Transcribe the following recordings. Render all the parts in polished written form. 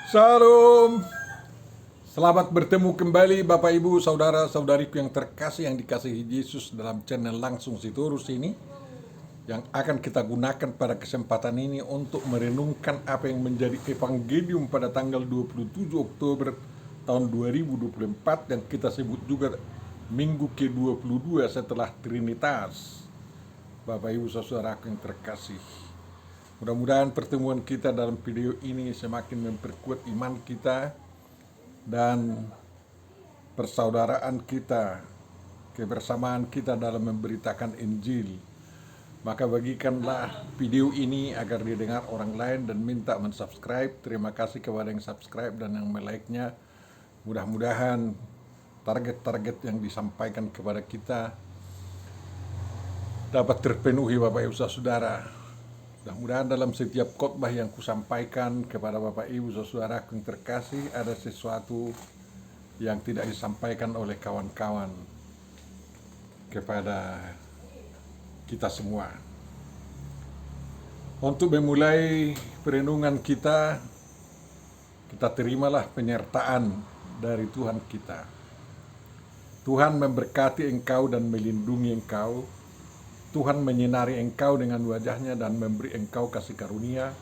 Salam. Selamat bertemu kembali Bapak Ibu Saudara-saudariku yang terkasih yang dikasihi Yesus dalam channel Langsung Sitorus ini, yang akan kita gunakan pada kesempatan ini untuk merenungkan apa yang menjadi evangelium pada tanggal 27 Oktober tahun 2024 yang kita sebut juga minggu ke-22 setelah Trinitas. Bapak Ibu Saudaraku yang terkasih, mudah-mudahan pertemuan kita dalam video ini semakin memperkuat iman kita dan persaudaraan kita, kebersamaan kita dalam memberitakan Injil. Maka bagikanlah video ini agar didengar orang lain dan minta mensubscribe. Terima kasih kepada yang subscribe dan yang like-nya. Mudah-mudahan target-target yang disampaikan kepada kita dapat terpenuhi Bapak Ibu Saudara. Mudah-mudahan dalam setiap khotbah yang kusampaikan kepada Bapak Ibu Saudara yang terkasih ada sesuatu yang tidak disampaikan oleh kawan-kawan kepada kita semua. Untuk memulai perenungan kita terimalah penyertaan dari Tuhan kita. Tuhan memberkati engkau dan melindungi engkau. Tuhan menyinari engkau dengan wajahnya dan memberi engkau kasih karunia.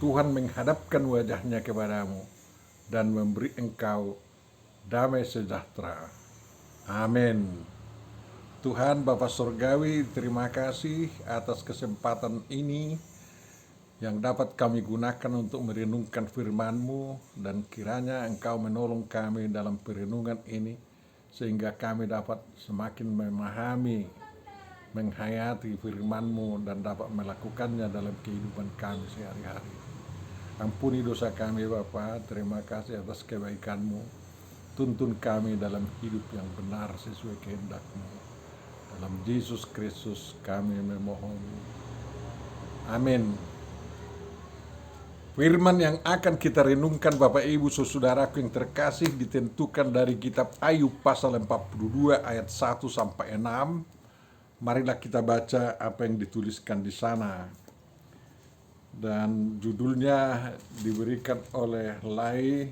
Tuhan menghadapkan wajahnya kepadamu dan memberi engkau damai sejahtera. Amin. Tuhan Bapa Surgawi, terima kasih atas kesempatan ini yang dapat kami gunakan untuk merenungkan firman-Mu, dan kiranya Engkau menolong kami dalam perenungan ini sehingga kami dapat semakin memahami, menghayati firman-Mu dan dapat melakukannya dalam kehidupan kami sehari-hari. Ampuni dosa kami Bapa, terima kasih atas kebaikan-Mu. Tuntun kami dalam hidup yang benar sesuai kehendak-Mu. Dalam Yesus Kristus kami memohon. Amin. Firman yang akan kita renungkan Bapak Ibu Saudaraku yang terkasih ditentukan dari kitab Ayub pasal 42 ayat 1 sampai 6. Marilah kita baca apa yang dituliskan di sana. Dan judulnya diberikan oleh Lai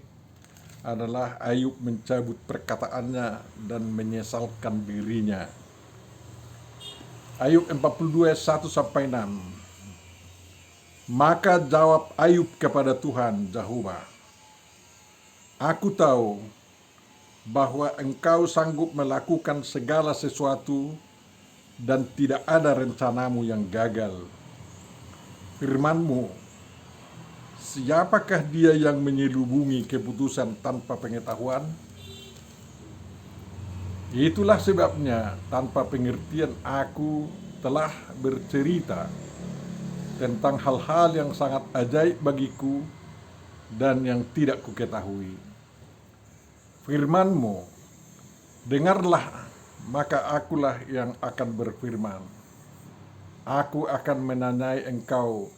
adalah Ayub mencabut perkataannya dan menyesalkan dirinya. Ayub 42 ayat 1 sampai 6. Maka jawab Ayub kepada Tuhan Jehovah, aku tahu bahwa Engkau sanggup melakukan segala sesuatu dan tidak ada rencanamu yang gagal. Firman-Mu, siapakah dia yang menyelubungi keputusan tanpa pengetahuan? Itulah sebabnya tanpa pengertian aku telah bercerita tentang hal-hal yang sangat ajaib bagiku dan yang tidak kuketahui. Firman-Mu, dengarlah, maka akulah yang akan berfirman. Aku akan menanyai Engkau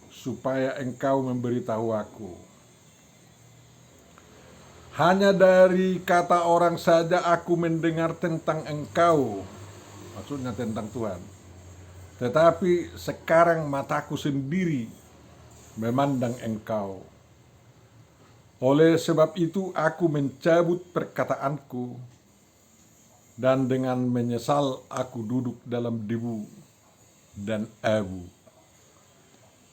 supaya Engkau memberitahu aku. Hanya dari kata orang saja aku mendengar tentang Engkau, maksudnya tentang Tuhan. Tetapi sekarang mataku sendiri memandang Engkau. Oleh sebab itu aku mencabut perkataanku, dan dengan menyesal aku duduk dalam debu dan abu.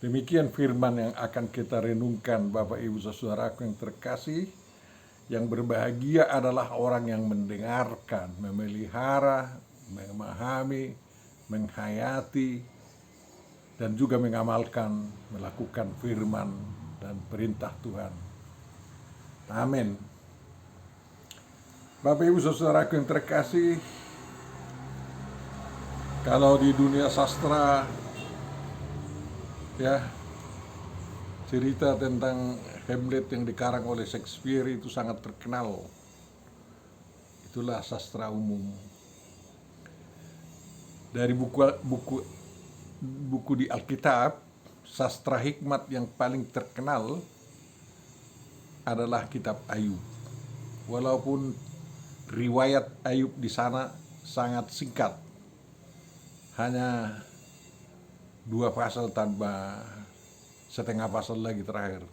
Demikian firman yang akan kita renungkan Bapak Ibu Saudaraku yang terkasih. Yang berbahagia adalah orang yang mendengarkan, memelihara, memahami, menghayati, dan juga mengamalkan, melakukan firman dan perintah Tuhan. Amin. Bapak Ibu Saudaraku yang terkasih, kalau di dunia sastra ya, cerita tentang Hamlet yang dikarang oleh Shakespeare itu sangat terkenal. Itulah sastra umum. Dari buku di Alkitab, sastra hikmat yang paling terkenal adalah kitab Ayub. Walaupun riwayat Ayub di sana sangat singkat, hanya 2 pasal tanpa setengah pasal lagi terakhir.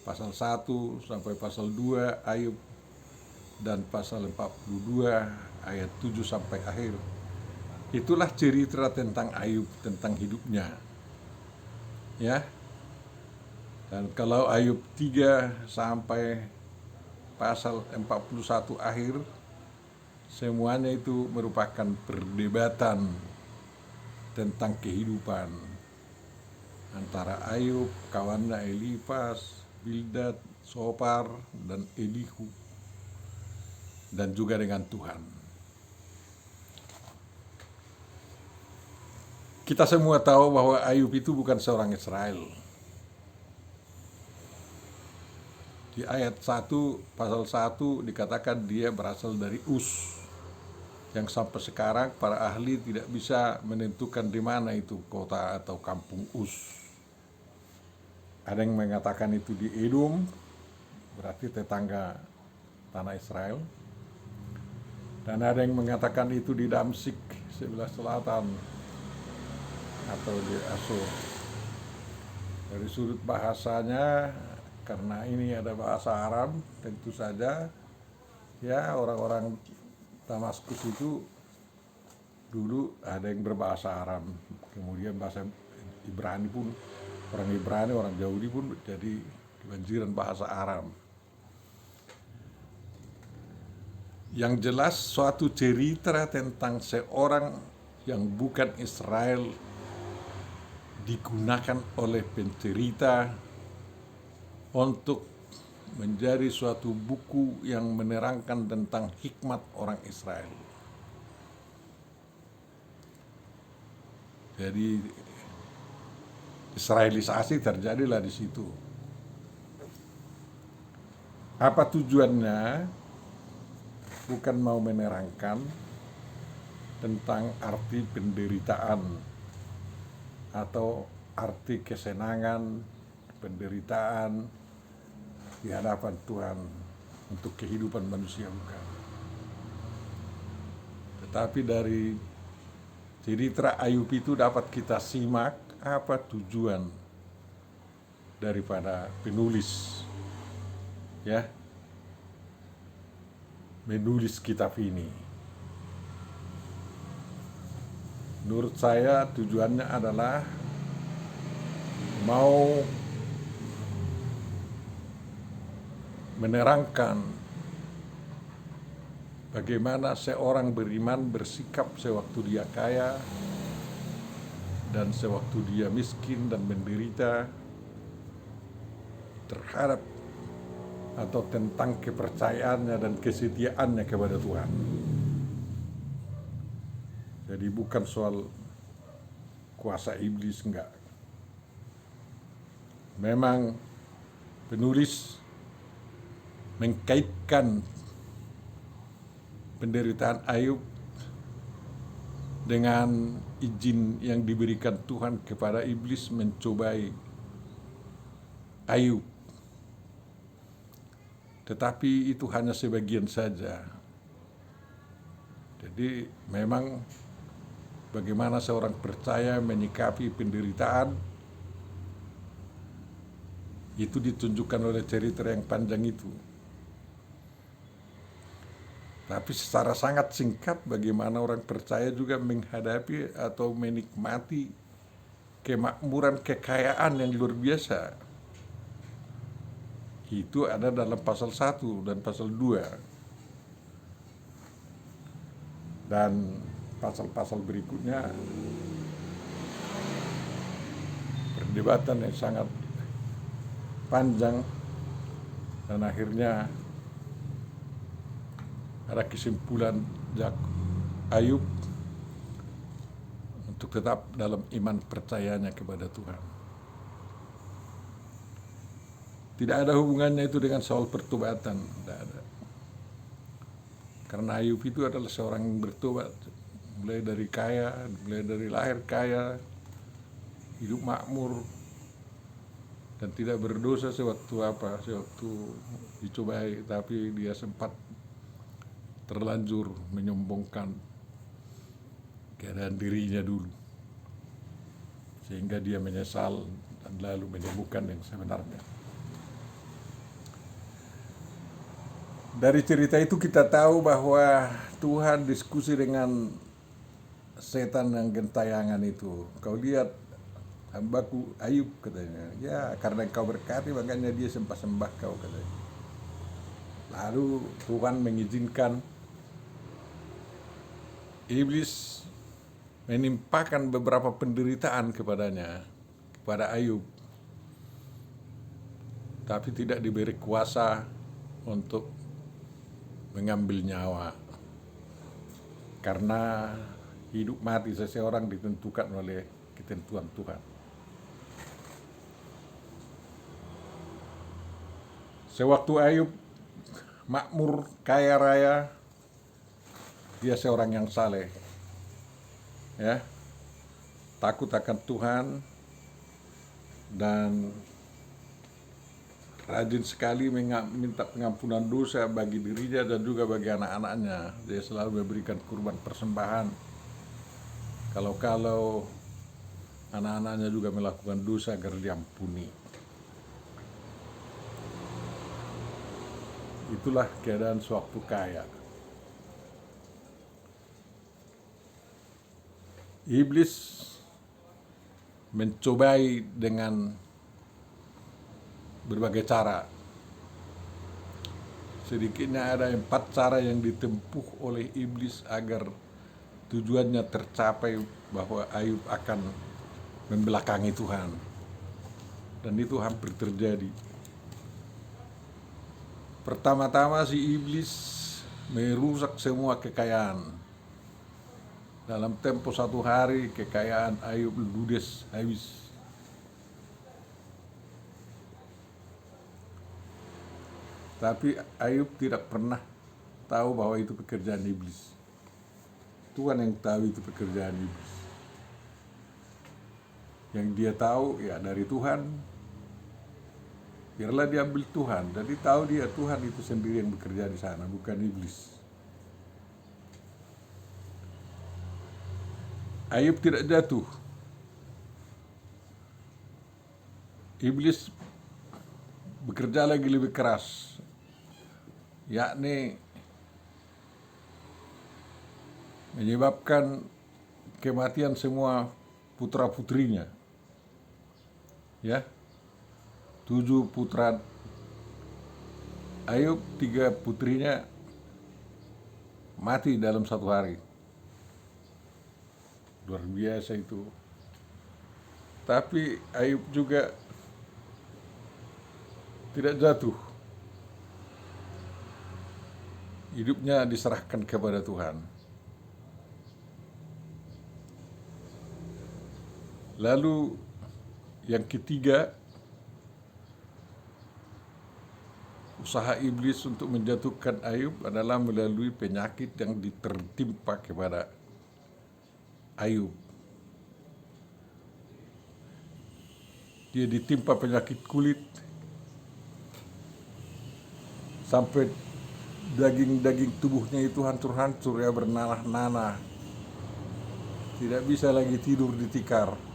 pasal 1 sampai pasal 2 Ayub, dan pasal 42 ayat 7 sampai akhir. Itulah cerita tentang Ayub, tentang hidupnya. Ya. Dan kalau Ayub 3 sampai pasal 41 akhir, semuanya itu merupakan perdebatan tentang kehidupan antara Ayub, kawannya Elifas, Bildad, Sofar, dan Elihu, dan juga dengan Tuhan. Kita semua tahu bahwa Ayub itu bukan seorang Israel. Di ayat 1, pasal 1 dikatakan dia berasal dari Uz, yang sampai sekarang para ahli tidak bisa menentukan di mana itu kota atau kampung Uz. Ada yang mengatakan itu di Edom, berarti tetangga tanah Israel. Dan ada yang mengatakan itu di Damsyik, sebelah selatan, atau di Asur. Dari sudut bahasanya, karena ini ada bahasa Arab, tentu saja ya orang-orang Damaskus itu dulu ada yang berbahasa Arab, kemudian bahasa Ibrani pun, orang Ibrani, orang Yahudi pun jadi kebanjiran bahasa Arab. Yang jelas suatu cerita tentang seorang yang bukan Israel digunakan oleh pencerita untuk menjadi suatu buku yang menerangkan tentang hikmat orang Israel. Jadi Israelisasi terjadilah di situ. Apa tujuannya? Bukan mau menerangkan tentang arti penderitaan atau arti kesenangan, penderitaan di hadapan Tuhan untuk kehidupan manusia, bukan. Tetapi dari cerita Ayub itu dapat kita simak apa tujuan daripada penulis, ya, menulis kitab ini. Menurut saya tujuannya adalah mau menerangkan bagaimana seorang beriman bersikap sewaktu dia kaya dan sewaktu dia miskin dan menderita terhadap atau tentang kepercayaannya dan kesetiaannya kepada Tuhan. Jadi bukan soal kuasa iblis, enggak. Memang penulis mengkaitkan penderitaan Ayub dengan izin yang diberikan Tuhan kepada iblis mencobai Ayub. Tetapi itu hanya sebagian saja. Jadi memang bagaimana seorang percaya menyikapi penderitaan itu ditunjukkan oleh cerita yang panjang itu. Tapi secara sangat singkat bagaimana orang percaya juga menghadapi atau menikmati kemakmuran kekayaan yang luar biasa. Itu ada dalam pasal 1 dan pasal 2. Dan pasal-pasal berikutnya perdebatan yang sangat panjang, dan akhirnya ada kesimpulan Ayub untuk tetap dalam iman percayanya kepada Tuhan. Tidak ada hubungannya itu dengan soal pertobatan, tidak ada. Karena Ayub itu adalah seorang yang bertobat, mulai dari kaya, mulai dari lahir kaya, hidup makmur, dan tidak berdosa sewaktu dicobai, tapi dia sempat terlanjur menyombongkan keadaan dirinya dulu, sehingga dia menyesal dan lalu menemukan yang sebenarnya. Dari cerita itu kita tahu bahwa Tuhan diskusi dengan setan yang gentayangan itu. Kau lihat hambaku Ayub, katanya. Ya, karena engkau berkati makanya dia sembah-sembah kau, katanya. Lalu Tuhan mengizinkan iblis menimpakan beberapa penderitaan kepadanya, kepada Ayub. Tapi tidak diberi kuasa untuk mengambil nyawa. Karena hidup mati seseorang ditentukan oleh ketentuan Tuhan. Sewaktu Ayub makmur, kaya raya, dia seorang yang saleh, ya, takut akan Tuhan dan rajin sekali minta pengampunan dosa bagi dirinya dan juga bagi anak-anaknya. Dia selalu memberikan kurban persembahan. Kalau anak-anaknya juga melakukan dosa agar diampuni. Itulah keadaan sewaktu kaya. Iblis mencobai dengan berbagai cara. Sedikitnya ada 4 cara yang ditempuh oleh iblis agar tujuannya tercapai, bahwa Ayub akan membelakangi Tuhan. Dan itu hampir terjadi. Pertama-tama si iblis merusak semua kekayaan. Dalam tempo 1 hari kekayaan Ayub ludes habis. Tapi Ayub tidak pernah tahu bahwa itu pekerjaan iblis. Tuhan yang tahu itu pekerjaan iblis. Yang dia tahu ya dari Tuhan. Biarlah diambil Tuhan. Jadi tahu dia Tuhan itu sendiri yang bekerja di sana, bukan iblis. Ayub tidak jatuh. Iblis bekerja lagi lebih keras, yakni menyebabkan kematian semua putra-putrinya. Ya, 7 putra Ayub, 3 putrinya mati dalam 1 hari. Luar biasa itu. Tapi Ayub juga tidak jatuh. Hidupnya diserahkan kepada Tuhan. Lalu yang ketiga, usaha iblis untuk menjatuhkan Ayub adalah melalui penyakit yang tertimpa kepada Ayub. Dia ditimpa penyakit kulit sampai daging-daging tubuhnya itu hancur-hancur, ya, bernanah-nanah. Tidak bisa lagi tidur di tikar.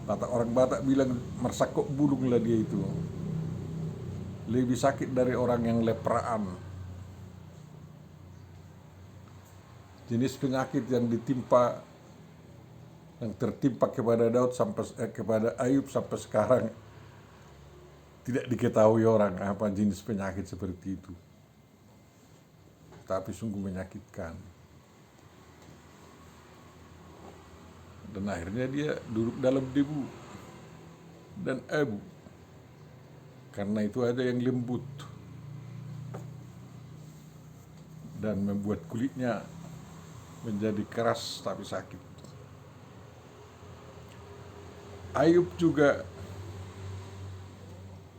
Orang Batak bilang mersakok bulung lah dia itu. Lebih sakit dari orang yang lepraan. Jenis penyakit yang tertimpa kepada kepada Ayub sampai sekarang tidak diketahui orang apa jenis penyakit seperti itu. Tapi sungguh menyakitkan. Dan akhirnya dia duduk dalam debu dan abu. Karena itu ada yang lembut dan membuat kulitnya menjadi keras tapi sakit. Ayub juga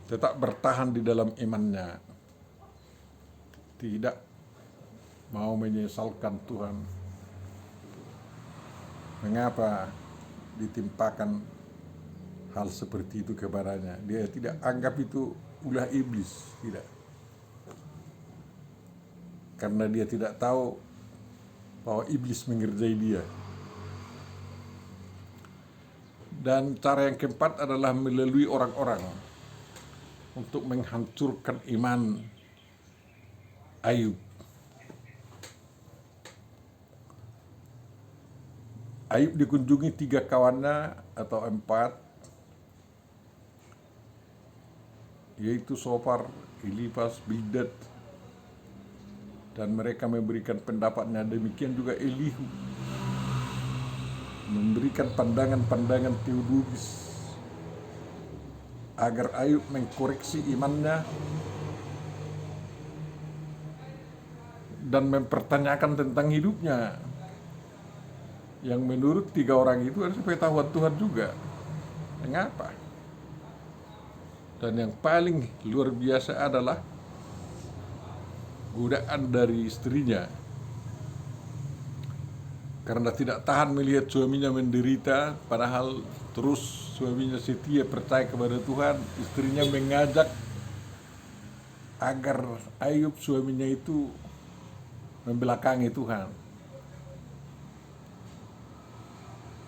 tetap bertahan di dalam imannya. Tidak mau menyesalkan Tuhan. Mengapa ditimpakan hal seperti itu kepadanya? Dia tidak anggap itu ulah iblis, tidak. Karena dia tidak tahu bahwa iblis mengerjai dia. Dan cara yang keempat adalah melalui orang-orang. untuk menghancurkan iman Ayub. Ayub dikunjungi 3 kawannya atau 4, yaitu Sofar, Elifas, Bildad, dan mereka memberikan pendapatnya. Demikian juga Elihu memberikan pandangan-pandangan teologis agar Ayub mengkoreksi imannya dan mempertanyakan tentang hidupnya, yang menurut 3 orang itu adalah pengetahuan Tuhan juga. Mengapa? Dan yang paling luar biasa adalah godaan dari istrinya, karena tidak tahan melihat suaminya menderita, padahal terus suaminya setia percaya kepada Tuhan. Istrinya mengajak agar Ayub suaminya itu membelakangi Tuhan,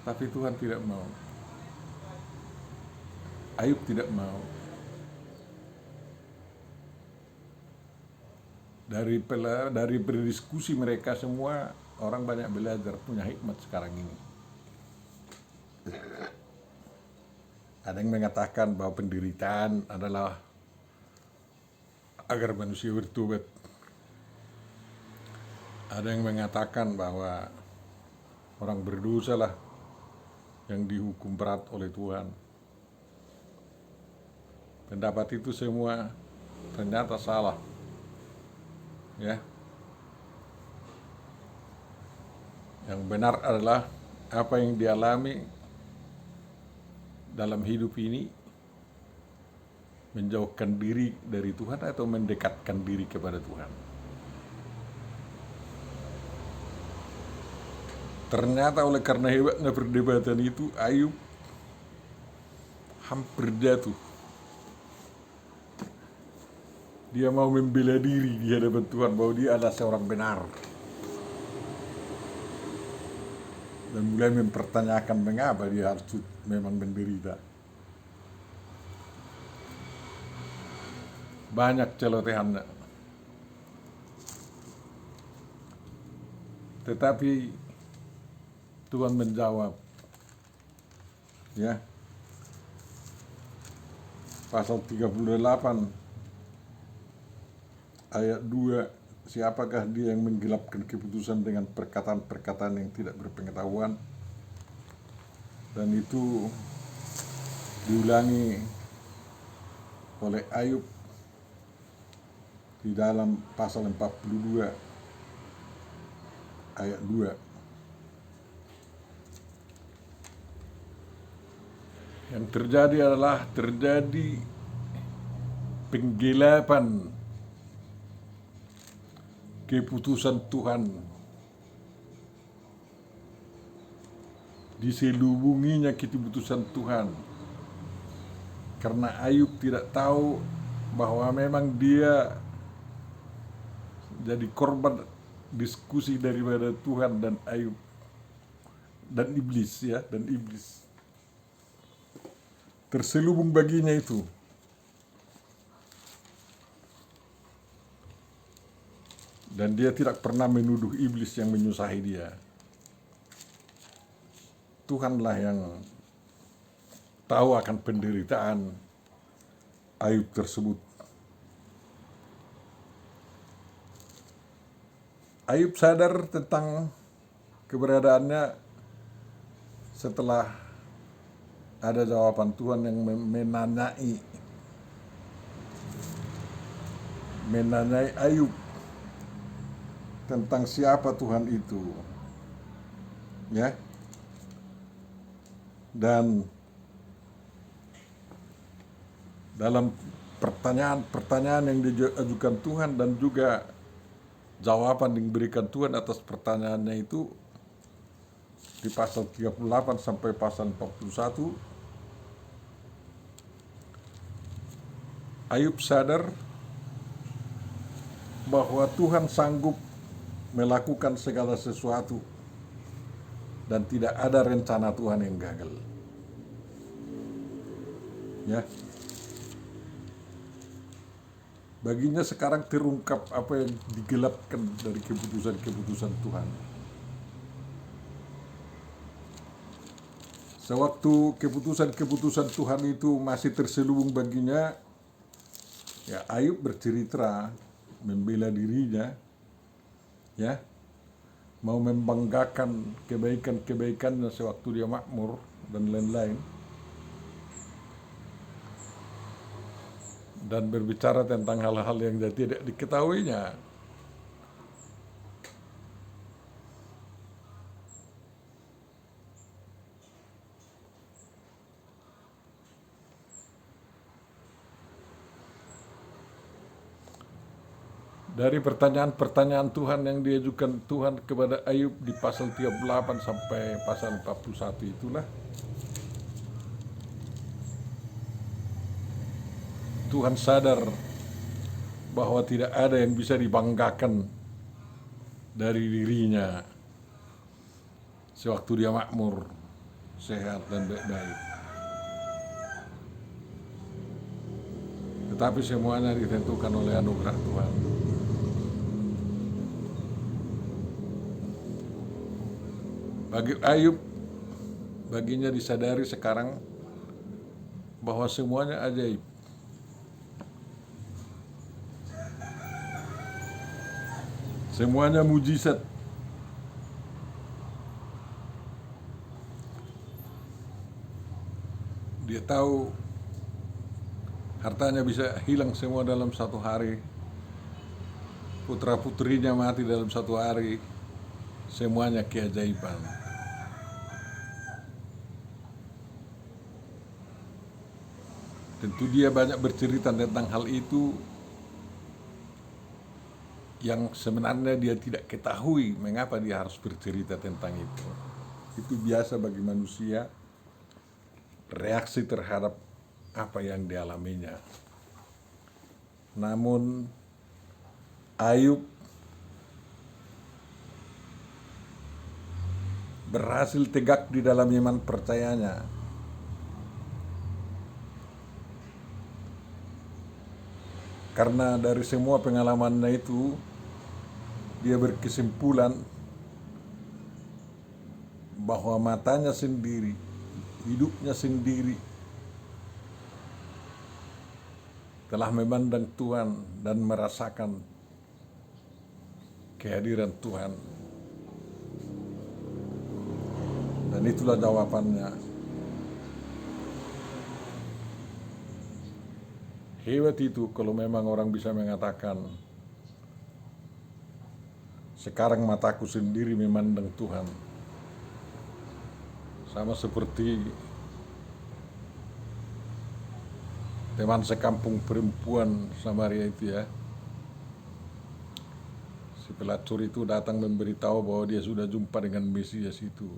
tapi Tuhan tidak mau. Ayub tidak mau. Dari berdiskusi mereka semua, orang banyak belajar, punya hikmat sekarang ini. Ada yang mengatakan bahwa penderitaan adalah agar manusia bertobat. Ada yang mengatakan bahwa orang berdosa lah yang dihukum berat oleh Tuhan. Pendapat itu semua ternyata salah. Ya. Yang benar adalah apa yang dialami dalam hidup ini, menjauhkan diri dari Tuhan atau mendekatkan diri kepada Tuhan. Ternyata oleh karena hebatnya perdebatan itu, Ayub hampir jatuh. Dia mau membela diri di hadapan Tuhan bahwa dia adalah seorang benar, dan mulai mempertanyakan mengapa dia harus memang menderita. Banyak celotehannya. Tetapi Tuhan menjawab. Ya. Pasal 38 ayat 2, siapakah dia yang menggelapkan keputusan dengan perkataan-perkataan yang tidak berpengetahuan? Dan itu diulangi oleh Ayub di dalam pasal 42 ayat 2. Yang terjadi adalah penggelapan keputusan Tuhan, diselubunginya keputusan Tuhan, karena Ayub tidak tahu bahwa memang dia jadi korban diskusi daripada Tuhan dan Ayub dan iblis, ya, dan iblis terselubung baginya itu. Dan dia tidak pernah menuduh iblis yang menyusahi dia. Tuhanlah yang tahu akan penderitaan Ayub tersebut. Ayub sadar tentang keberadaannya setelah ada jawaban Tuhan yang menanyai Ayub tentang siapa Tuhan itu, ya. Dan dalam pertanyaan yang diajukan Tuhan dan juga jawaban yang diberikan Tuhan atas pertanyaannya itu, di pasal 38 sampai pasal 41, Ayub sadar bahwa Tuhan sanggup melakukan segala sesuatu dan tidak ada rencana Tuhan yang gagal. Ya. Baginya sekarang terungkap apa yang digelapkan dari keputusan-keputusan Tuhan. Sewaktu keputusan-keputusan Tuhan itu masih terselubung baginya, ya Ayub bercerita membela dirinya, ya, mau membanggakan kebaikan-kebaikannya sewaktu dia makmur dan lain-lain, dan berbicara tentang hal-hal yang tidak diketahuinya. Dari pertanyaan-pertanyaan Tuhan yang diajukan Tuhan kepada Ayub di pasal 38 sampai pasal 41 itulah Tuhan sadar bahwa tidak ada yang bisa dibanggakan dari dirinya sewaktu dia makmur, sehat dan baik-baik. Tetapi semuanya ditentukan oleh anugerah Tuhan. Bagi Ayub, baginya disadari sekarang bahwa semuanya ajaib. Semuanya mujizat. Dia tahu hartanya bisa hilang semua dalam satu hari. Putra-putrinya mati dalam satu hari. Semuanya keajaiban. Tentu dia banyak bercerita tentang hal itu yang sebenarnya dia tidak ketahui mengapa dia harus bercerita tentang itu. Itu biasa bagi manusia, reaksi terhadap apa yang dialaminya. Namun Ayub berhasil tegak di dalam iman percayanya. Karena dari semua pengalamannya itu, dia berkesimpulan bahwa matanya sendiri, hidupnya sendiri, telah memandang Tuhan dan merasakan kehadiran Tuhan. Dan itulah jawabannya. Hebat itu kalau memang orang bisa mengatakan, sekarang mataku sendiri memandang Tuhan. Sama seperti teman sekampung perempuan Samaria itu, ya. Si pelacur itu datang memberitahu bahwa dia sudah jumpa dengan Mesias itu.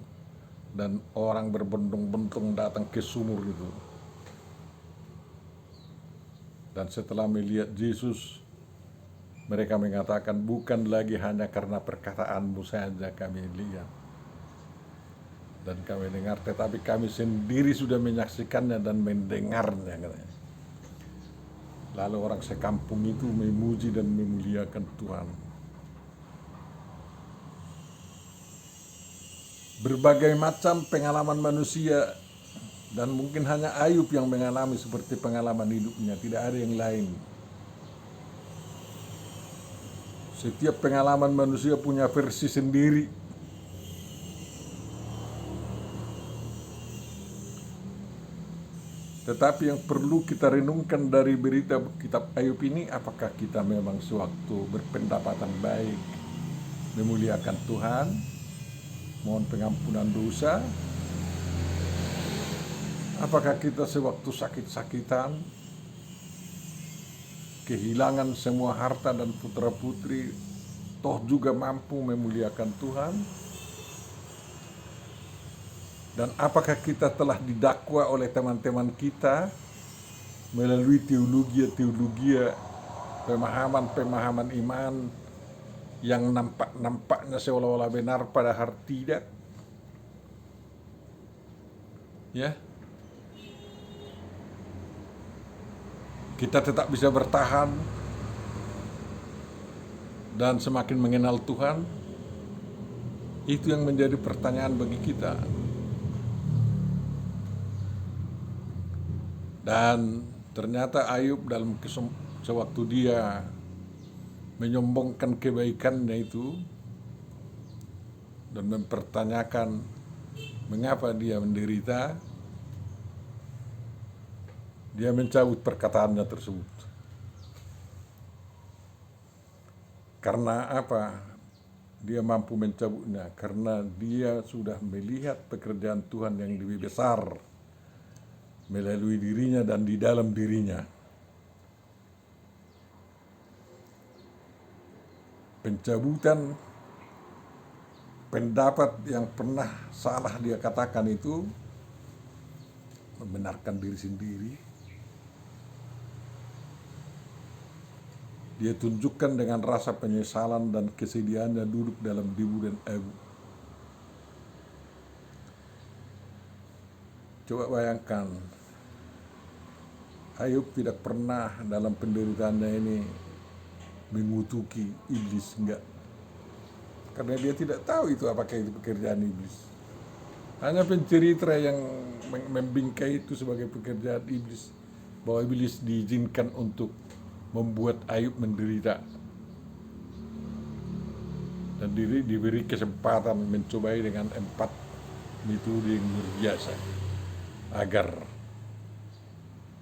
Dan orang berbondong-bondong datang ke sumur itu. Dan setelah melihat Yesus, mereka mengatakan, bukan lagi hanya karena perkataanmu saja kami lihat dan kami dengar, tetapi kami sendiri sudah menyaksikannya dan mendengarnya. Lalu orang sekampung itu memuji dan memuliakan Tuhan. Berbagai macam pengalaman manusia, dan mungkin hanya Ayub yang mengalami seperti pengalaman hidupnya, tidak ada yang lain. Setiap pengalaman manusia punya versi sendiri. Tetapi yang perlu kita renungkan dari berita kitab Ayub ini, apakah kita memang sewaktu berpendapatan baik, memuliakan Tuhan, mohon pengampunan dosa? Apakah kita sewaktu sakit-sakitan, kehilangan semua harta dan putra-putri, toh juga mampu memuliakan Tuhan? Dan apakah kita telah didakwa oleh teman-teman kita melalui teologi, pemahaman-pemahaman iman yang nampaknya seolah-olah benar padahal tidak? Ya. Kita tetap bisa bertahan dan semakin mengenal Tuhan, itu yang menjadi pertanyaan bagi kita. Dan ternyata Ayub dalam sewaktu dia menyombongkan kebaikannya itu dan mempertanyakan mengapa dia menderita, dia mencabut perkataannya tersebut. Karena apa? Dia mampu mencabutnya karena dia sudah melihat pekerjaan Tuhan yang lebih besar melalui dirinya dan di dalam dirinya. Pencabutan pendapat yang pernah salah dia katakan itu membenarkan diri sendiri. Dia tunjukkan dengan rasa penyesalan dan kesedihannya duduk dalam debu dan abu. Coba bayangkan, Ayub tidak pernah dalam penderitaannya ini mengutuki iblis, enggak. Karena dia tidak tahu itu apakah itu pekerjaan iblis. Hanya pencerita yang membingkai itu sebagai pekerjaan iblis, bahwa iblis diizinkan untuk membuat Ayub menderita dan diberi kesempatan mencobai dengan 4 metode yang luar biasa agar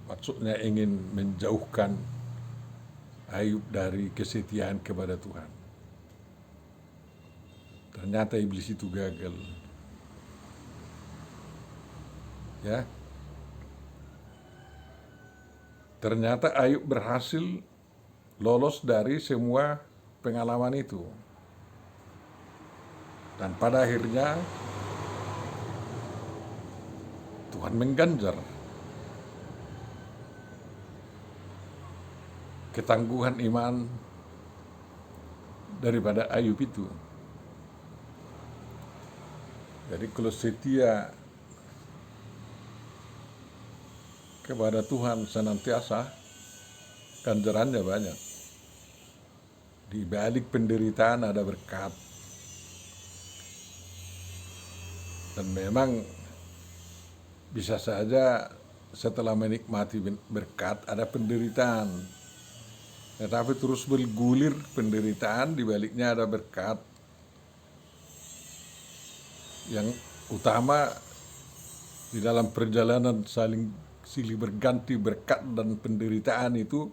maksudnya ingin menjauhkan Ayub dari kesetiaan kepada Tuhan. Ternyata iblis itu gagal. Ya. Ternyata Ayub berhasil lolos dari semua pengalaman itu. Dan pada akhirnya Tuhan mengganjar ketangguhan iman daripada Ayub itu. Jadi kalau setia kepada Tuhan senantiasa, ganjarannya banyak. Di balik penderitaan ada berkat. Dan memang bisa saja setelah menikmati berkat ada penderitaan. Tetapi terus bergulir penderitaan, di baliknya ada berkat. Yang utama di dalam perjalanan silih berganti berkat dan penderitaan itu,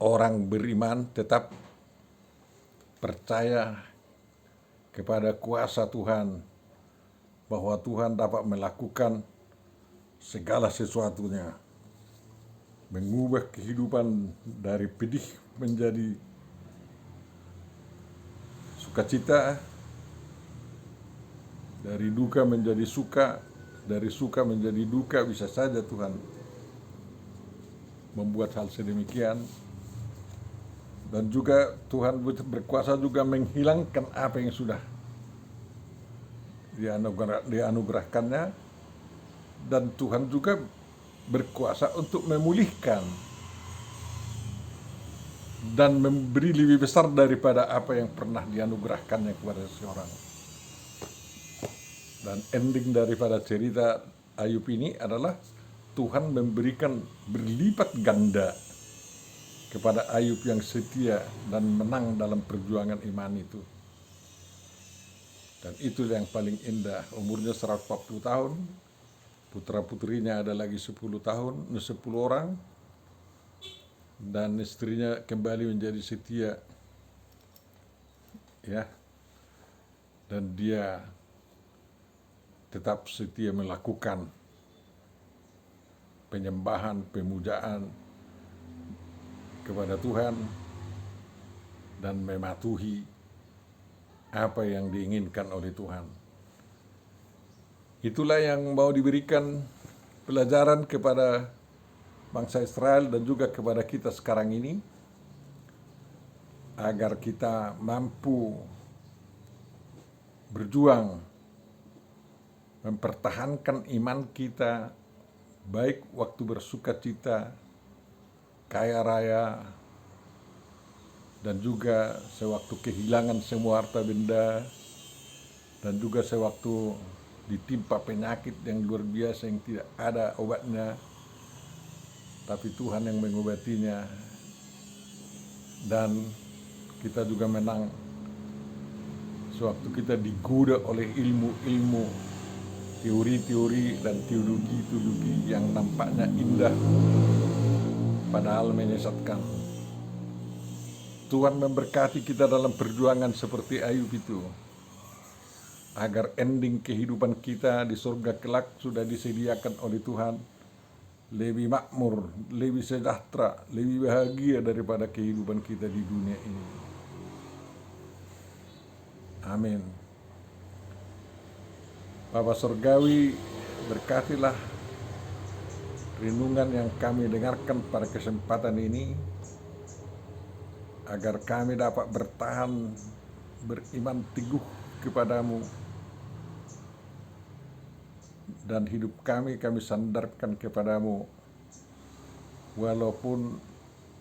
orang beriman tetap percaya kepada kuasa Tuhan, bahwa Tuhan dapat melakukan segala sesuatunya, mengubah kehidupan dari pedih menjadi sukacita, dari duka menjadi suka, dari suka menjadi duka. Bisa saja Tuhan membuat hal sedemikian. Dan juga Tuhan berkuasa juga menghilangkan apa yang sudah dianugerahkannya. Dan Tuhan juga berkuasa untuk memulihkan dan memberi lebih besar daripada apa yang pernah dianugerahkannya kepada seseorang. Dan ending daripada cerita Ayub ini adalah Tuhan memberikan berlipat ganda kepada Ayub yang setia dan menang dalam perjuangan iman itu. Dan itu yang paling indah. Umurnya 140 tahun, putra-putrinya ada lagi 10 tahun, 10 orang, dan istrinya kembali menjadi setia. Ya. Dan dia tetap setia melakukan penyembahan, pemujaan kepada Tuhan dan mematuhi apa yang diinginkan oleh Tuhan. Itulah yang mau diberikan pelajaran kepada bangsa Israel dan juga kepada kita sekarang ini, agar kita mampu berjuang mempertahankan iman kita, baik waktu bersuka cita, kaya raya, dan juga sewaktu kehilangan semua harta benda, dan juga sewaktu ditimpa penyakit yang luar biasa yang tidak ada obatnya, tapi Tuhan yang mengobatinya. Dan kita juga menang sewaktu kita digoda oleh ilmu-ilmu, teori-teori dan teologi-teologi yang nampaknya indah padahal menyesatkan. Tuhan memberkati kita dalam perjuangan seperti Ayub itu, agar ending kehidupan kita di surga kelak sudah disediakan oleh Tuhan, lebih makmur, lebih sejahtera, lebih bahagia daripada kehidupan kita di dunia ini. Amin. Bapa Surgawi, berkatilah renungan yang kami dengarkan pada kesempatan ini, agar kami dapat bertahan, beriman teguh kepadamu, dan hidup kami sandarkan kepadamu, walaupun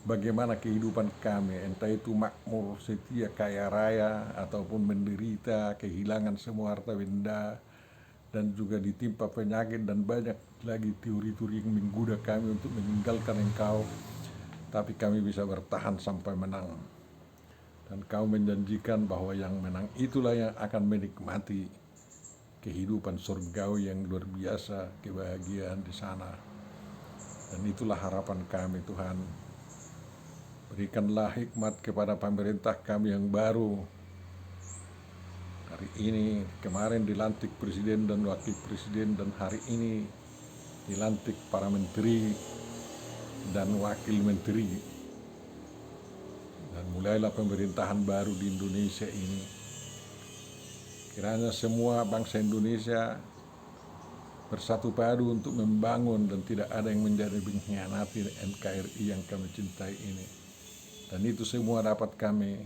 bagaimana kehidupan kami, entah itu makmur, setia, kaya raya, ataupun menderita, kehilangan semua harta benda, dan juga ditimpa penyakit dan banyak lagi teori-teori yang menggoda kami untuk meninggalkan Engkau, tapi kami bisa bertahan sampai menang. Dan Kau menjanjikan bahwa yang menang itulah yang akan menikmati kehidupan surgawi yang luar biasa, kebahagiaan di sana. Dan itulah harapan kami, Tuhan. Berikanlah hikmat kepada pemerintah kami yang baru. Hari ini, kemarin dilantik presiden dan wakil presiden, dan hari ini dilantik para menteri dan wakil menteri. Dan mulailah pemerintahan baru di Indonesia ini. Kiranya semua bangsa Indonesia bersatu padu untuk membangun dan tidak ada yang menjadi mengkhianati NKRI yang kami cintai ini. Dan itu semua dapat kami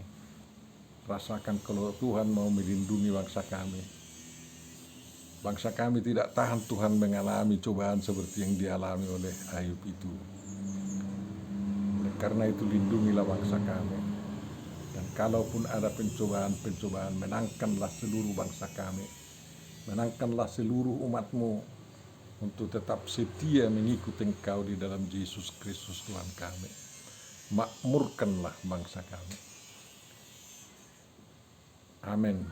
rasakan kalau Tuhan mau melindungi bangsa kami. Bangsa kami tidak tahan Tuhan mengalami cobaan seperti yang dialami oleh Ayub itu. Oleh karena itu lindungilah bangsa kami. Dan kalaupun ada pencobaan, menangkanlah seluruh bangsa kami. Menangkanlah seluruh umat-Mu untuk tetap setia mengikuti Engkau di dalam Yesus Kristus Tuhan kami. Makmurkanlah bangsa kami. Amin.